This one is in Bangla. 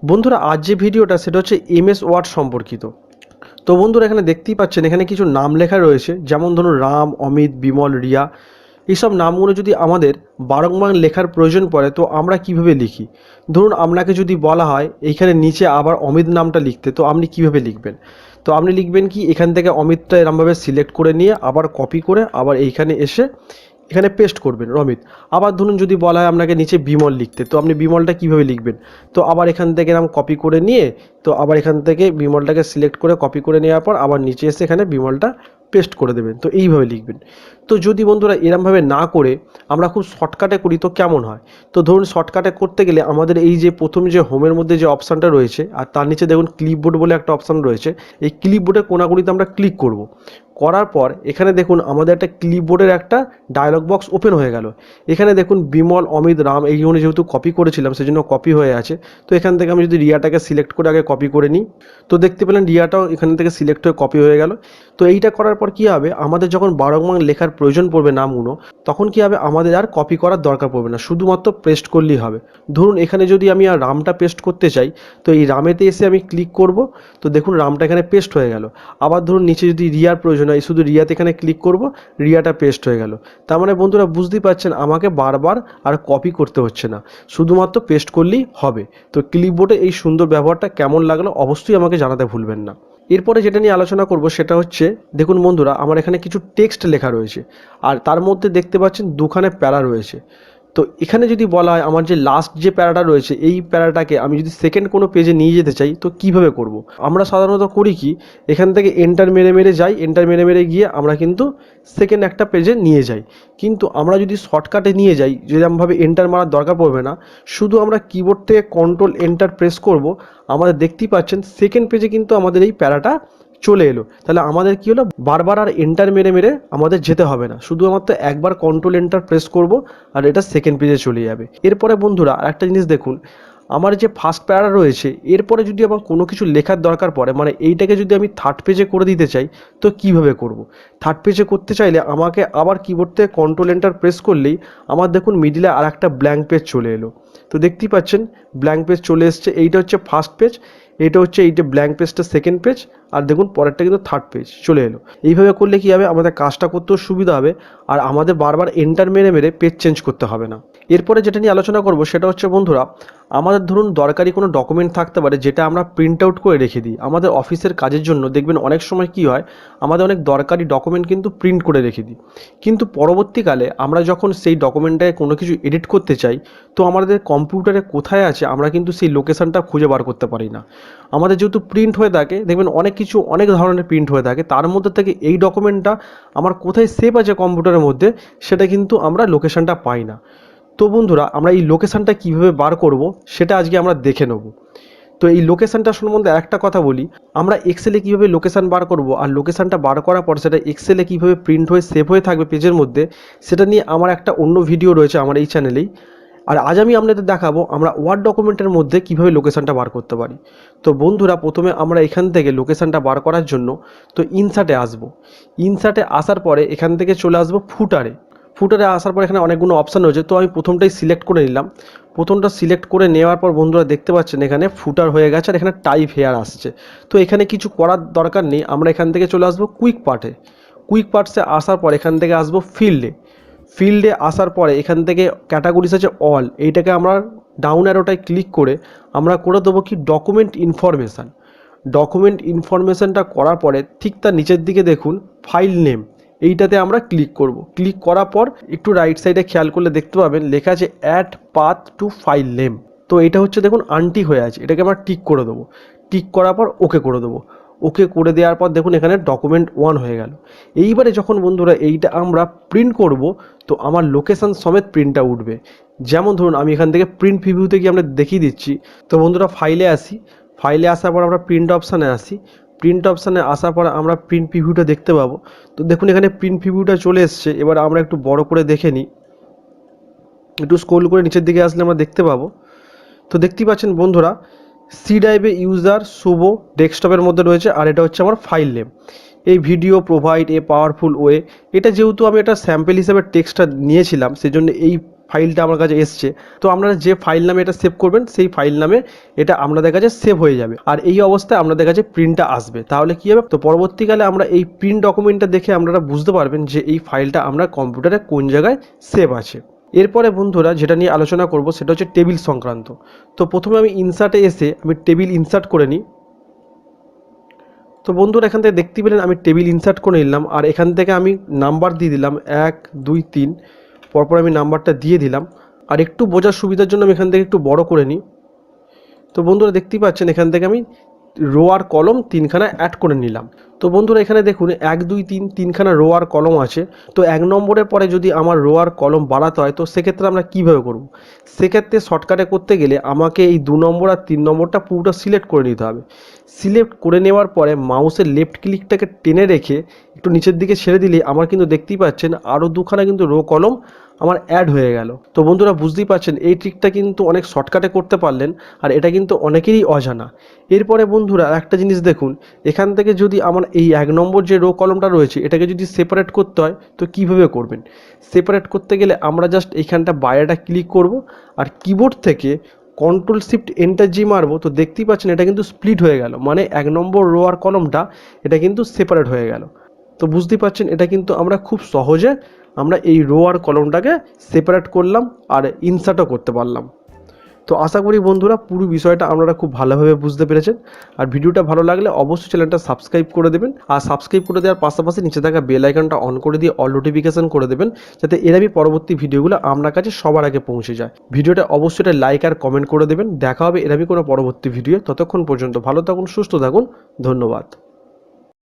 বন্ধুরা আজ যে ভিডিওটা সেটা হচ্ছে এমএস ওয়ার্ড সম্পর্কিত। তো বন্ধুরা এখানে দেখতেই পাচ্ছেন এখানে কিছু নাম লেখা রয়েছে, যেমন ধরুন রাম, অমিত, বিমল, রিয়া। এইসব নামগুলো যদি আমাদের বারংবার লেখার প্রয়োজন পড়ে তো আমরা কিভাবে লিখি? ধরুন আপনাকে যদি বলা হয় এইখানে নিচে আবার অমিত নামটা লিখতে, তো আপনি কিভাবে লিখবেন? তো আপনি লিখবেন কি, এখান থেকে অমিতটা এরমভাবে সিলেক্ট করে নিয়ে আবার কপি করে আবার এইখানে এসে এখানে পেস্ট করবেন রমিত। আবার ধরুন যদি বলা হয় আপনাকে নিচে বিমল লিখতে, তো আপনি বিমলটা কিভাবে লিখবেন? তো আবার এখান থেকে এরকম কপি করে নিয়ে তো আবার এখান থেকে বিমলটাকে সিলেক্ট করে কপি করে নেওয়ার পর আবার নিচে এসে এখানে বিমলটা পেস্ট করে দেবেন, তো এইভাবে লিখবেন। তো যদি বন্ধুরা এরমভাবে না করে আমরা খুব শর্টকাটে করি তো কেমন হয়? তো ধরুন শর্টকাটে করতে গেলে আমাদের এই যে প্রথম যে হোমের মধ্যে যে অপশানটা রয়েছে আর তার নিচে দেখুন ক্লিপবোর্ড বলে একটা অপশান রয়েছে, এই ক্লিপবোর্ডের কোনাগুলিতে আমরা ক্লিক করব। করার পর এখানে দেখুন আমাদের একটা ক্লিপবোর্ডের একটা ডায়লগ বক্স ওপেন হয়ে গেল। এখানে দেখুন বিমল, অমিত, রাম এইগুলো যেহেতু কপি করেছিলাম সেজন্য কপি হয়ে আছে। তো এখান থেকে আমি যদি রিয়াটাকে সিলেক্ট করে আগে কপি করে নিই, তো দেখতে পেলেন রিয়াটাও এখান থেকে সিলেক্ট হয়ে কপি হয়ে গেল। তো এইটা করার পর কী হবে, আমাদের যখন বারংবার লেখার প্রয়োজন পড়বে নামগুলো, তখন কী হবে, আমাদের আর কপি করার দরকার পড়বে না, শুধুমাত্র পেস্ট করলেই হবে। ধরুন এখানে যদি আমি আর রামটা পেস্ট করতে চাই, তো এই রামেতে এসে আমি ক্লিক করব, তো দেখুন রামটা এখানে পেস্ট হয়ে গেল। আবার ধরুন নিচে যদি রিয়ার প্রয়োজন হয়, শুধু রিয়াতে এখানে ক্লিক করব, রিয়াটা পেস্ট হয়ে গেল। তার মানে বন্ধুরা বুঝতেই পারছেন আমাকে বারবার আর কপি করতে হচ্ছে না, শুধুমাত্র পেস্ট করলেই হবে। তো ক্লিপবোর্ডে এই সুন্দর ব্যবহারটা কেমন লাগলো অবশ্যই আমাকে জানাতে ভুলবেন না। এরপরে যেটা নিয়ে আলোচনা করব সেটা হচ্ছে, দেখুন বন্ধুরা আমার এখানে কিছু টেক্সট লেখা রয়েছে আর তার মধ্যে দেখতে পাচ্ছেন দুখানে প্যারা রয়েছে। তো এখানে যদি বলা হয় আমার যে লাস্ট যে প্যারাটা রয়েছে এই প্যারাটাকে আমি যদি সেকেন্ড কোনো পেজে নিয়ে যেতে চাই তো কিভাবে করব? আমরা সাধারণত করি কি, এখান থেকে এন্টার মেরে মেরে যাই, এন্টার মেরে মেরে গিয়ে আমরা কিন্তু সেকেন্ড একটা পেজে নিয়ে যাই। কিন্তু আমরা যদি শর্টকাটে নিয়ে যাই, যেরকমভাবে এন্টার মারার দরকার পড়বে না, শুধু আমরা কিবোর্ড থেকে কন্ট্রোল এন্টার প্রেস করব, আমাদের দেখতেই পাচ্ছেন সেকেন্ড পেজে কিন্তু আমাদের এই প্যারাটা চলে এলো। তাহলে আমাদের কি হলো, বারবার আর এন্টার মেরে মেরে আমাদের যেতে হবে না, শুধুমাত্র একবার কন্ট্রোল এন্টার প্রেস করব আর এটা সেকেন্ড পেজে চলে যাবে। এরপরে বন্ধুরা আরেকটা জিনিস দেখুন, আমার যে ফার্স্ট প্যারা রয়েছে এরপরে যদি আমার কোনো কিছু লেখার দরকার পড়ে, মানে এইটাকে যদি আমি থার্ড পেজে করে দিতে চাই তো কিভাবে করব? থার্ড পেজে করতে চাইলে আমাকে আবার কিবোর্ড থেকে কন্ট্রোল এন্টার প্রেস করলেই আমার দেখুন মিডিলে আর একটা ব্ল্যাঙ্ক পেজ চলে এলো। তো দেখতেই পাচ্ছেন ব্ল্যাঙ্ক পেজ চলে এসছে, এইটা হচ্ছে ফার্স্ট পেজ, এটা হচ্ছে এইটা ব্ল্যাঙ্ক পেজটা সেকেন্ড পেজ, আর দেখুন পরেরটা কিন্তু থার্ড পেজ চলে এলো। এইভাবে করলে কী হবে, আমাদের কাজটা করতেও সুবিধা হবে আর আমাদের বারবার এন্টার মেরে মেরে পেজ চেঞ্জ করতে হবে না। এরপরে যেটা নিয়ে আলোচনা করব সেটা হচ্ছে বন্ধুরা, আমাদের ধরুন দরকারি কোনো ডকুমেন্ট থাকতে পারে যেটা আমরা প্রিন্ট আউট করে রেখে দিই আমাদের অফিসের কাজের জন্য। দেখবেন অনেক সময় কি হয়, আমাদের অনেক দরকারি ডকুমেন্ট কিন্তু প্রিন্ট করে রেখে দিই, কিন্তু পরবর্তীকালে আমরা যখন সেই ডকুমেন্টটায় কোনো কিছু এডিট করতে চাই তো আমাদের কম্পিউটারে কোথায় আছে আমরা কিন্তু সেই লোকেশানটা খুঁজে বার করতে পারি না। আমাদের যেহেতু প্রিন্ট হয়ে থাকে, দেখবেন অনেক কিছু অনেক ধরনের প্রিন্ট হয়ে থাকে, তার মধ্যে থেকে এই ডকুমেন্টটা আমার কোথায় সেভ আছে কম্পিউটারের মধ্যে সেটা কিন্তু আমরা লোকেশানটা পাই না। তো বন্ধুরা আমরা এই লোকেশানটা কীভাবে বার করব সেটা আজকে আমরা দেখে নেব। তো এই লোকেশানটা সম্বন্ধে একটা কথা বলি, আমরা এক্সেলে কীভাবে লোকেশান বার করব আর লোকেশানটা বার করার পর সেটা এক্সেলে কীভাবে প্রিন্ট হয়ে সেভ হয়ে থাকবে পেজের মধ্যে, সেটা নিয়ে আমার একটা অন্য ভিডিও রয়েছে আমার এই চ্যানেলেই। আর আজ আমি আপনাদের দেখাবো আমরা ওয়ার্ড ডকুমেন্টের মধ্যে কীভাবে লোকেশানটা বার করতে পারি। তো বন্ধুরা প্রথমে আমরা এখান থেকে লোকেশানটা বার করার জন্য তো ইনসার্টে আসব। ইনসার্টে আসার পরে এখান থেকে চলে আসবো ফুটারে। ফুটারে আসার পর এখানে অনেকগুলো অপশান রয়েছে, তো আমি প্রথমটাই সিলেক্ট করে নিলাম। প্রথমটা সিলেক্ট করে নেওয়ার পর বন্ধুরা দেখতে পাচ্ছেন এখানে ফুটার হয়ে গেছে আর এখানে টাইপ হেয়ার আসছে। তো এখানে কিছু করার দরকার নেই, আমরা এখান থেকে চলে আসবো কুইক পার্টে। কুইক পার্টসে আসার পর এখান থেকে আসবো ফিল্ডে। ফিল্ডে আসার পরে এখান থেকে ক্যাটাগরিজ আছে অল, এইটাকে আমরা ডাউন অ্যারোটায় ক্লিক করে আমরা করে দেবো কি ডকুমেন্ট ইনফরমেশান। ডকুমেন্ট ইনফরমেশানটা করার পরে ঠিক তার নিচের দিকে দেখুন ফাইল নেম, এইটাতে আমরা ক্লিক করব। ক্লিক করার পর একটু রাইট সাইডে খেয়াল করলে দেখতে পাবেন লেখা আছে add path to file name. তো এটা হচ্ছে দেখুন আনটিক হয়ে আছে, এটাকে আমরা টিক করে দেবো। টিক করার পর ওকে করে দেবো। ওকে করে দেওয়ার পর দেখুন এখানে ডকুমেন্ট 1 হয়ে গেল। এইবারে যখন বন্ধুরা এইটা আমরা প্রিন্ট করব তো আমার লোকেশান সমেত প্রিন্টটা উঠবে। যেমন ধরুন আমি এখান থেকে প্রিন্ট প্রিভিউতে গিয়ে আমরা দেখিয়ে দিচ্ছি। তো বন্ধুরা ফাইলে আসি, ফাইলে আসার পর আমরা প্রিন্ট অপশানে আসি। প্রিন্ট অপশানে আসার পর আমরা প্রিন্ট প্রিভিউটা দেখতে পাবো। তো দেখুন এখানে প্রিন্ট প্রিভিউটা চলে এসছে। এবার আমরা একটু বড় করে দেখে নিই, একটু স্ক্রল করে নিচের দিকে আসলে আমরা দেখতে পাবো। তো দেখতেই পাচ্ছেন বন্ধুরা সি ড্রাইভে ইউজার শুভ ডেস্কটপের মধ্যে রয়েছে আর এটা হচ্ছে আমার ফাইল নেম। এই video provide a powerful way, এটা যেহেতু আমি এটা স্যাম্পল হিসেবে টেক্সটটা নিয়েছিলাম সেজন্য এই ফাইলটা আমার কাছে এসছে, তো আপনারা যে ফাইল নামে এটা সেভ করবেন সেই ফাইল নামে এটা আপনাদের কাছে সেভ হয়ে যাবে। আর এই অবস্থায় আপনাদের কাছে প্রিন্টটা আসবে। তাহলে কী হবে, তো পরবর্তীকালে আমরা এই প্রিন্ট ডকুমেন্টটা দেখে আপনারা বুঝতে পারবেন যে এই ফাইলটা আপনার কম্পিউটারে কোন জায়গায় সেভ আছে। এরপরে বন্ধুরা যেটা নিয়ে আলোচনা করব সেটা হচ্ছে টেবিল সংক্রান্ত। তো প্রথমে আমি ইনসার্টে এসে আমি টেবিল ইনসার্ট করে নিই। তো বন্ধুরা এখান থেকে দেখতে পেলেন আমি টেবিল ইনসার্ট করে নিলাম, আর এখান থেকে আমি নাম্বার দিয়ে দিলাম 1 2 3, পরপর আমি নাম্বারটা দিয়ে দিলাম। আর একটু বোঝার সুবিধার জন্য আমি এখান থেকে একটু বড় করে নিই। তো বন্ধুরা দেখতেই পাচ্ছেন এখান থেকে আমি রো আর কলম 3খানা অ্যাড করে নিলাম। তো বন্ধুরা এখানে দেখুন 1 2 3 3খানা রো আর কলম আছে। তো 1 নম্বরের পরে যদি আমার রো আর কলম বাড়াতে হয় তো সেক্ষেত্রে আমরা কীভাবে করব, সেক্ষেত্রে শর্টকাটে করতে গেলে আমাকে এই 2 নম্বর আর 3 নম্বরটা পুরোটা সিলেক্ট করে নিতে হবে। সিলেক্ট করে নেওয়ার পরে মাউসের লেফট ক্লিকটাকে টেনে রেখে একটু নিচের দিকে ছেড়ে দিলে আমার কিন্তু দেখতেই পাচ্ছেন আরও 2খানা কিন্তু রো কলম আমার অ্যাড হয়ে গেল। তো বন্ধুরা বুঝতেই পারছেন এই ট্রিকটা কিন্তু অনেক শর্টকাটে করতে পারলেন, আর এটা কিন্তু অনেকেরই অজানা। এরপরে বন্ধুরা একটা জিনিস দেখুন, এখান থেকে যদি আমার এই 1 নম্বর যে রো কলমটা রয়েছে এটাকে যদি সেপারেট করতে হয় তো কীভাবে করবেন। সেপারেট করতে গেলে আমরা জাস্ট এইখানটা বাইরেটা ক্লিক করব, আর কিবোর্ড থেকে কন্ট্রোল শিফট এন্টার জি মারবো, তো দেখতেই পাচ্ছেন এটা কিন্তু স্প্লিট হয়ে গেল, মানে 1 নম্বর রো আর কলমটা এটা কিন্তু সেপারেট হয়ে গেল। তো বুঝতেই পারছেন এটা কিন্তু আমরা খুব সহজে আমরা এই রো আর কলমটাকে সেপারেট করলাম আর ইনসার্টও করতে পারলাম। তো আশা করি বন্ধুরা পুরো বিষয়টা আপনারা খুব ভালোভাবে বুঝতে পেরেছেন। আর ভিডিওটা ভালো লাগলে অবশ্যই চ্যানেলটা সাবস্ক্রাইব করে দেবেন, আর সাবস্ক্রাইব করে দেওয়ার পাশাপাশি নিচে থাকা বেল আইকনটা অন করে দিয়ে অল নোটিফিকেশন করে দেবেন, যাতে এরকমই পরবর্তী ভিডিওগুলো আপনার কাছে সবার আগে পৌঁছে যায়। ভিডিওটা অবশ্যই লাইক আর কমেন্ট করে দেবেন। দেখা হবে এরকমই কোনো পরবর্তী ভিডিও। ততক্ষণ পর্যন্ত ভালো থাকুন, সুস্থ থাকুন, ধন্যবাদ।